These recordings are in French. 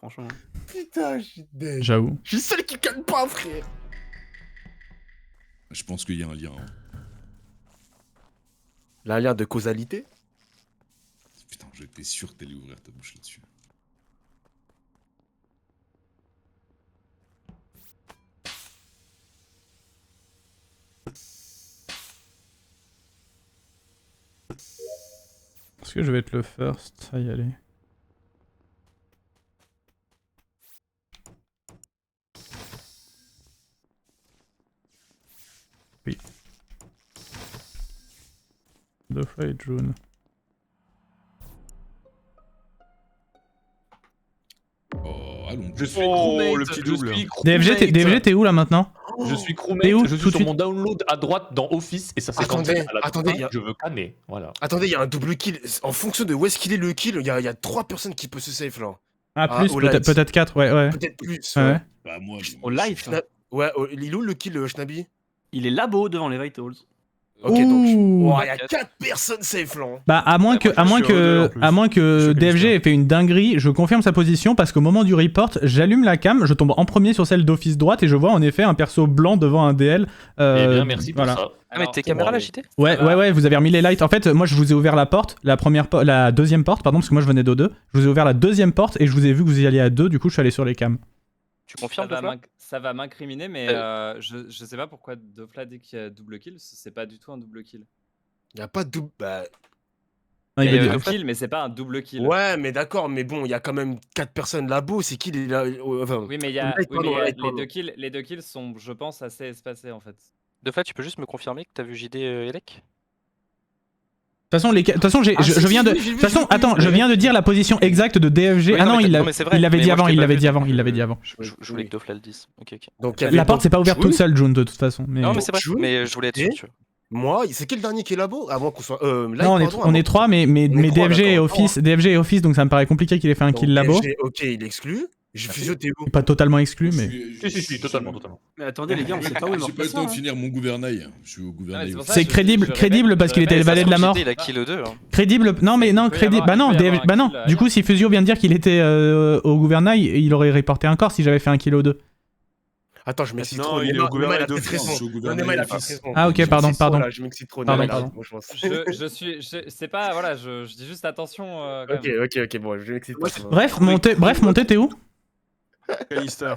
franchement. Putain, je suis dead. J'avoue. Je suis seul qui calme pas, frère. Je pense qu'il y a un lien. Hein. Un lien de causalité? Putain, j'étais sûr que t'allais ouvrir ta bouche là-dessus. Est-ce que je vais être le first à y aller? Oui. Dofla et June. Oh, allons. Je suis Oh, crewmate, le petit double. DFG, t'es où là maintenant? Je suis crewmate, T'es où, je tout suis de sur suite mon download à droite dans Office et ça s'est Attendez, à la attendez, fin, y a- je veux canner, voilà. Attendez, il y a un double kill. En fonction de où est-ce qu'il est le kill, il y a 3 personnes qui peuvent se save là. Ah, Ah, plus, au peut-être light. 4, ouais. Peut-être plus. Ouais. Bah, moi, Au live, Ouais, il est où le kill, Schnabi? Il est labo devant les Vitals. Ok, donc. Ouh. Oh, il y a 4 personnes safe là. Bah à moins que, moi, je suis au deux, en plus. à moins que Je suis DFG Canister. ait fait une dinguerie, je confirme sa position parce qu'au moment du report, j'allume la cam, je tombe en premier sur celle d'office droite et je vois en effet un perso blanc devant un DL. Eh bien, merci pour voilà. ça. Ah mais tes caméras là, JT? Ouais, vous avez remis les lights. En fait, moi je vous ai ouvert la porte, la deuxième porte, pardon, parce que moi je venais d'O2. Je vous ai ouvert la deuxième porte et je vous ai vu que vous y alliez à 2, du coup je suis allé sur les cams. Tu confirmes Dofla? Ça va m'incriminer, mais je sais pas pourquoi Dofla dit qu'il y a double kill, c'est pas du tout un double kill. Il y a pas de double. Bah. Non, il Il y veut a un dire- kill, mais c'est pas un double kill. Ouais, mais d'accord, mais bon, il y a quand même 4 personnes là-bas. C'est qui les là enfin, Oui, mais il y a, Light, pardon, Light, pardon. les deux kills sont, je pense, assez espacés en fait. Dofla, tu peux juste me confirmer que t'as vu JD Elec? De toute façon, Ah, je viens de. De toute façon, attends, je viens de dire la position exacte de DFG. Oui, ah non, non, mais il non, mais c'est vrai, l'avait mais dit moi, je avant, t'ai il pas l'avait vu, dit avant, donc, il l'avait dit avant. Je voulais que Dofla le dise. Ok. Donc, il y avait La porte donc s'est pas ouverte June, toute seule, June, de toute façon. Mais... Non mais c'est vrai, June, mais je voulais être sûr, tu vois. Moi, c'est qui le dernier qui est là-bas? Avant qu'on soit. Light, Non, pardon, on est avant- 3, mais trois, DFG et d'accord. DFG et Office, donc ça me paraît compliqué qu'il ait fait un Donc, kill labo. DFG, ok, il est exclu. Je Fusio, t'es où? Pas totalement exclu, mais. Si, totalement. Mais attendez les gars, on sait pas où il J'ai va pas eu le temps de passer. finir mon gouvernail. Je suis au gouvernail. c'est pour ça C'est je- crédible, je crédible répète, parce qu'il je était le répète, valet de la Ça, mort. JD, il a kill 2. Crédible, non mais non, Il peut y crédible. avoir- Bah non, il peut y avoir un bah non. kill, Du coup, si Fusio vient de dire qu'il était au gouvernail, il aurait reporté un corps si j'avais fait un kill 2. Attends, je m'excite Non, trop. il est Nema, au gouvernail Nema, il a d'office. peut-être raison. Je suis au Non, gouvernail Nema, il a d'office. peut-être raison. Ah, ok, Je pardon, m'excite trop, pardon. là, je m'excite trop. Pardon, Nema, pardon. moi, je pense. c'est pas, voilà, je dis juste attention. Quand Ok, même. ok, bon, je m'excite pas. Bref, montez, t'es où? Canister.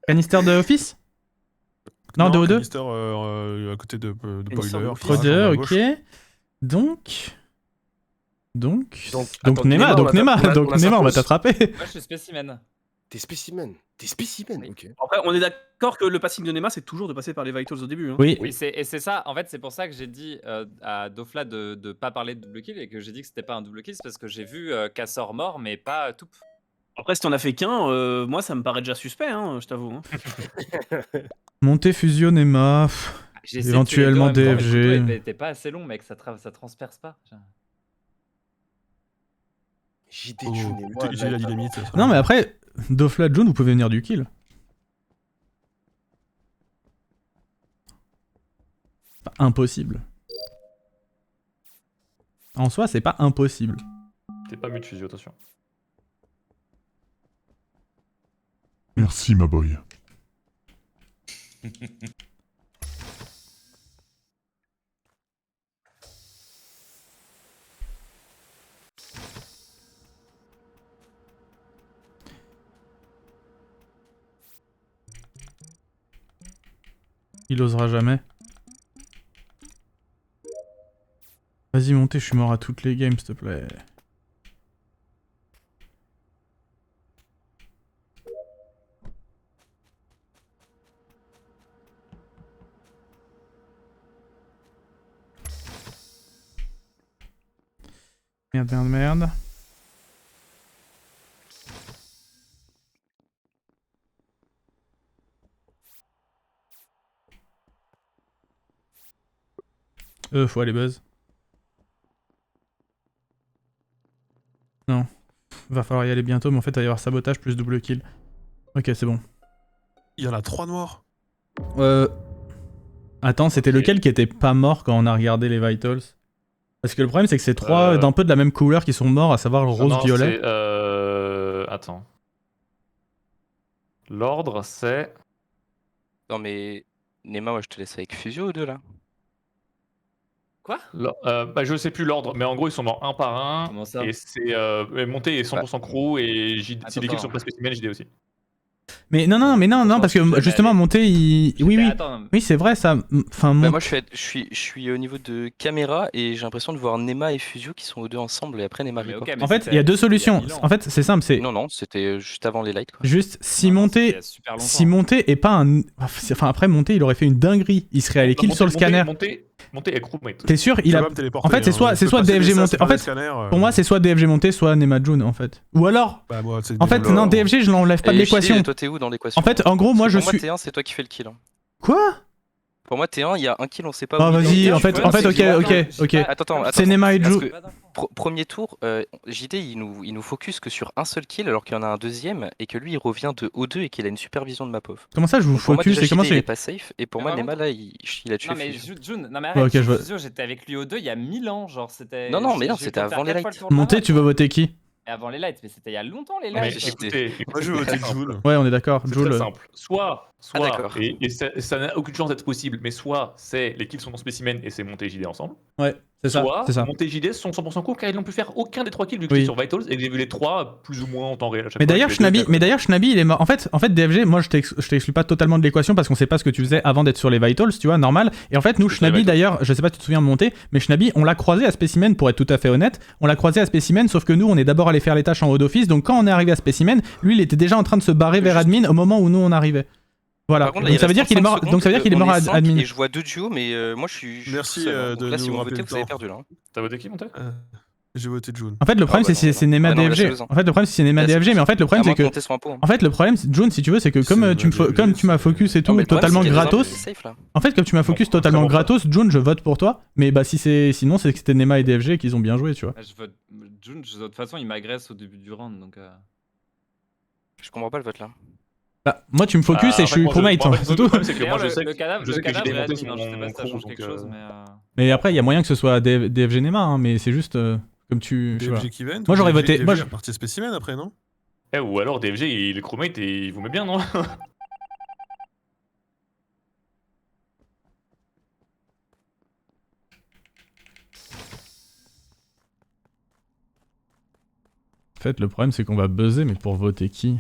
Canister de Office? Non, de O2? Canister à côté de Canister Boiler. d'office. O2, ok. Donc, attends, Nema, on a Nema, sa on va pause. t'attraper. Moi, je suis spécimen. T'es spécimen. T'es spécimen, ok. Après, on est d'accord que le passing de Nema, c'est toujours de passer par les Vitals au début. Hein. Oui, Et c'est ça, en fait, c'est pour ça que j'ai dit à Dofla de pas parler de double kill et que j'ai dit que c'était pas un double kill, c'est parce que j'ai vu Cassor mort, mais pas Toup. Après, si t'en as fait qu'un, moi, ça me paraît déjà suspect, hein, je t'avoue. Hein. montée Fusio, Nema. J'ai essayé de Éventuellement tuer les deux en même temps, mais le DFG. couteau était pas assez long, mec, ça transperce pas. JD Oh, June et moi. utiliser la dynamite. ça Non, va. mais après, Dofla, June, vous pouvez venir du kill. Pas impossible. En soi, c'est pas impossible. T'es pas mute physio, attention. Merci, ma boy. Il osera jamais. Vas-y, montez, je suis mort à toutes les games, s'il te plaît. Merde. Faut aller buzz. Non. Va falloir y aller bientôt, mais en fait, il va y avoir sabotage plus double kill. Ok, c'est bon. Il y en a 3 noirs. Attends, c'était lequel qui était pas mort quand on a regardé les Vitals? Parce que le problème, c'est que c'est 3 d'un peu de la même couleur qui sont morts, à savoir le Non, rose-violet. Attends. L'ordre, c'est. Non mais Nema, moi je te laisse avec Fusio ou deux là. Quoi? Bah, je sais plus l'ordre, mais en gros, ils sont morts un par un. Comment ça? Et c'est Monté est 100% crew et si Attends, l'équipe sont attends. pas spécimen, JD aussi. Mais non, parce que justement, monter, il. Oui, oui. Attends, Oui, c'est vrai, ça. Enfin, Bah moi je suis au niveau de caméra et j'ai l'impression de voir Nema et Fusio qui sont aux deux ensemble et après Nema mais report. ok, mais En fait, c'était- il y a deux c'était il y a solutions. 1000 ans. En fait, c'est simple, c'est Non, c'était juste avant les lights quoi. juste si Non, monter. c'était il y a super longtemps. Si monter est pas un. Enfin, après, monter, il aurait fait une dinguerie. Il serait allé kill sur le scanner. Monté est crewmate. T'es sûr? Il a. En fait, c'est soit DFG monté. En fait, pour moi, c'est soit DFG monté, soit Nema June, en fait. Ou alors. En fait, non, DFG, je l'enlève pas de Et l'équation. JD, toi t'es où dans l'équation? En fait, en gros, moi, je Pour suis. T1 c'est toi qui fais le kill. Hein. Quoi? Pour moi T1 il y a un kill on sait pas Ah, où il est. vas-y, Non, en je fait, peux pas, c'est ok, que- ok, non, ok. j'ai pas- Attends, C'est Nema et parce June. que premier tour, JD il nous focus que sur un seul kill alors qu'il y en a un deuxième et que lui il revient de O2 et qu'il a une supervision de map off. Comment ça, je vous Donc pour moi, focus déjà, et comment JD, il est c'est. pas safe et pour Mais moi par Nema contre- là il a tué Non mais Fusio. June, non mais Ouais, arrête, ok, je vois. Fusio, j'étais avec lui aux deux il y a 1000 ans, genre c'était... Non, mais non, j'ai c'était pu faire avant les 4 fois lights. le tour de la Monter, map. tu veux voter qui? Et avant les lights, mais c'était il y a longtemps les Mais lights. écoutez, Moi je vais voter June. Ouais, on est d'accord. c'est Joule. très simple. Soit Ah, d'accord. et ça n'a aucune chance d'être possible, mais soit c'est les kills sont en spécimen et c'est Monté et JD ensemble. Ouais, c'est ça. Soit C'est ça. Monté et JD sont 100% court car ils n'ont pu faire aucun des 3 kills vu que Oui. j'étais sur Vitals et que j'ai vu les 3 plus ou moins en temps réel à chaque Mais fois. d'ailleurs, avec les deux Schnabi, il est mort. En fait, DFG, moi, je t'exclus pas totalement de l'équation parce qu'on sait pas ce que tu faisais avant d'être sur les Vitals, tu vois, normal. Et en fait, nous, J'étais sur les Schnabi, Vitals. d'ailleurs, je sais pas si tu te souviens de monter, mais Schnabi, on l'a croisé à Specimen, pour être tout à fait honnête. On l'a croisé à Specimen, sauf que nous, on est d'abord allé faire les tâches en haut d'office. Donc, quand on est arrivé à Specimen, lui, il était déjà en train de se barrer vers admin au moment où nous, on arrivait. Voilà. Par contre, là, Donc, il ça veut reste dire qu'il est 35 mort. secondes, Donc, ça veut dire qu'il est on mort à 5 admin. Et je vois 2 duos, mais moi je suis. Merci, tout seul, hein. de Donc là, si nous vous rappeler votez, le vous avez temps. perdu là. Hein. T'as voté qui, Monté J'ai voté June. En fait, le problème, bah c'est non, c'est Nema ah non, DFG. lâchez-le-en. En fait, le problème, c'est Nema Là, DFG, mais en fait, le problème, c'est que. Monter son impôt. Hein. En fait, le problème, June, si tu veux, c'est que comme C'est tu Nema DFG, comme tu m'as focus et Non, tout, mais le problème, totalement c'est qu'il y a des gratos. infos safe, là. En fait, comme tu m'as focus Bon, totalement très bon. gratos, June, je vote pour toi. Mais bah, sinon, c'est que c'était Nema et DFG qu'ils ont bien joué, tu vois. Je vote June, de toute façon il m'agresse au début du round donc... Je comprends pas le vote là. Bah, moi, tu me focus et je suis crewmate, hein, c'est tout. Le problème, c'est que moi, D'ailleurs, je sais le cadavre, je sais le que cadavre JD est Monté admin, sont hein, je sais pas si ça crew, change donc, quelque chose mais... Mais après, il y a moyen que ce soit DFG Nema, hein, mais c'est juste comme tu. je sais pas. DFG qui vend. Moi, j'aurais voté- moi, je- Partie spécimen après, non? Eh, ou alors DFG, il est crewmate et il vous met bien, non En fait, le problème, c'est qu'on va buzzer, mais pour voter qui?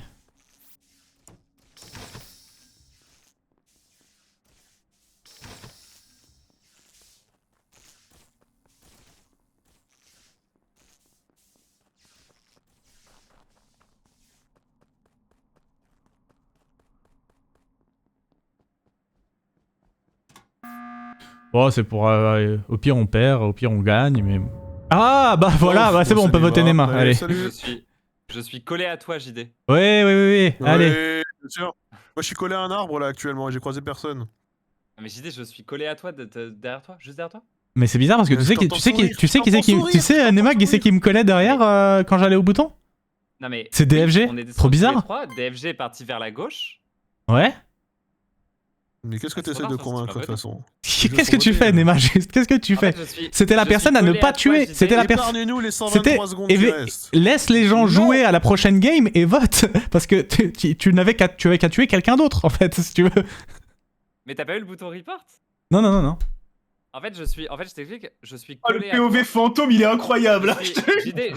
Bon, c'est pour. Au pire, on perd, au pire, on gagne, mais. Ah, bah voilà, bah, c'est bon, on peut voter Nema. Allez. Salut. Je suis collé à toi JD. Ouais, allez. Ouais, bien sûr. Moi je suis collé à un arbre là actuellement et j'ai croisé personne. Mais JD, je suis collé à toi, derrière toi, juste derrière toi. Mais c'est bizarre parce que Mais tu sais je qui t'entends tu sais qui sourire, tu sais qui je c'est qui t'entends tu sais sourire, Nema qui c'est qui me collait derrière quand j'allais au bouton? Non mais... C'est DFG? on est descendu Trop bizarre. tous les trois, DFG est parti vers la gauche. Ouais. Mais qu'est-ce que Ah, c'est t'essaies pas de grave, ça, convaincre tu de toute vas façon? Qu'est-ce que tu fais, Nema? Juste, qu'est-ce que tu En fais? fait, je suis- C'était la je personne suis à ne collé pas toi, tuer. JD. C'était la personne. Épargne-nous les C'était- 123 secondes qui restent. Laisse les gens Non. jouer à la prochaine game et vote parce que tu avais qu'à tuer quelqu'un d'autre en fait si tu veux. Mais t'as pas eu le bouton report? Non. En fait, je t'explique, je suis Oh, le collé à toi. POV fantôme, il est incroyable. hein. JD,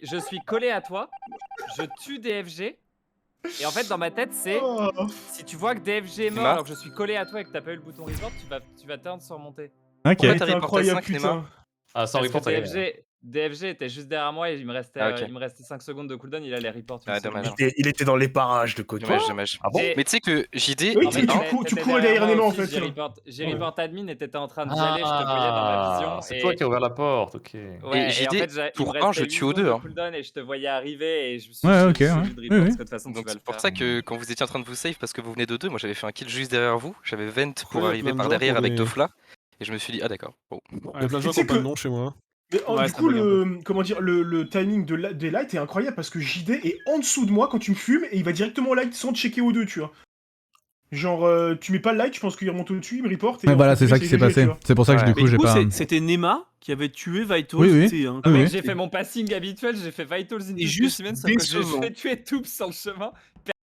je suis collé à toi, je tue DFG, et en fait dans ma tête c'est, Oh. si tu vois que DFG est mort Nema alors que je suis collé à toi et que t'as pas eu le bouton report, tu vas turn sur monter. Ok. Pourquoi Il t'as était reporté incroyable, 5 Nema? putain. Ah, sans Parce que report, ça y est. DFG était juste derrière moi et il me restait, Ah, ok. 5 secondes de cooldown, il allait report. Ah, dommage. Il était dans les parages de côté. Dommage. Ah bon? J'ai- Mais tu sais que JD. Oui, En tu- fait, tu t'étais courais derrière moi Nema, en aussi, fait. J'ai report admin et t'étais en train d'y aller, je te voyais dans ma vision. C'est et- toi qui as ouvert la porte, ok. Ouais, Et et JD, en fait, il me tour restait 1, je 8 tue aux secondes deux, de hein. cooldown et je te voyais arriver et je me suis Ouais, dit, ok, je suis ouais. obligé de Oui, report oui. parce que de toute façon tu Donc vas le c'est pour faire. ça que quand vous étiez en train de vous save parce que vous venez de deux, moi j'avais fait un kill juste derrière vous, j'avais vent pour il y a arriver plein de par gens derrière pour avec des- Dofla et je me suis dit ah d'accord. Bon. Il y a plein de gens Tu qui sais ont pas de que- nom chez moi. Mais Ouais, du ça coup, bug un le timing des lights est incroyable parce que JD est en dessous de moi quand tu me fumes et il va directement light sans checker aux deux, tu vois. Genre, tu mets pas le light, je pense qu'il remonte au-dessus, il me reporte. Et Ouais, en voilà, fait, c'est ça lui, qui c'est s'est GG, tu passé. vois. C'est pour ça que Ouais. du Mais coup du j'ai coup, pas. c'était Nema qui avait tué Vitals. Oui, oui. tu sais, hein. Oui, oui. J'ai fait mon passing habituel, j'ai fait Vitals in Et juste specimen, sauf que j'ai décevant. fait tuer Toops sur le chemin.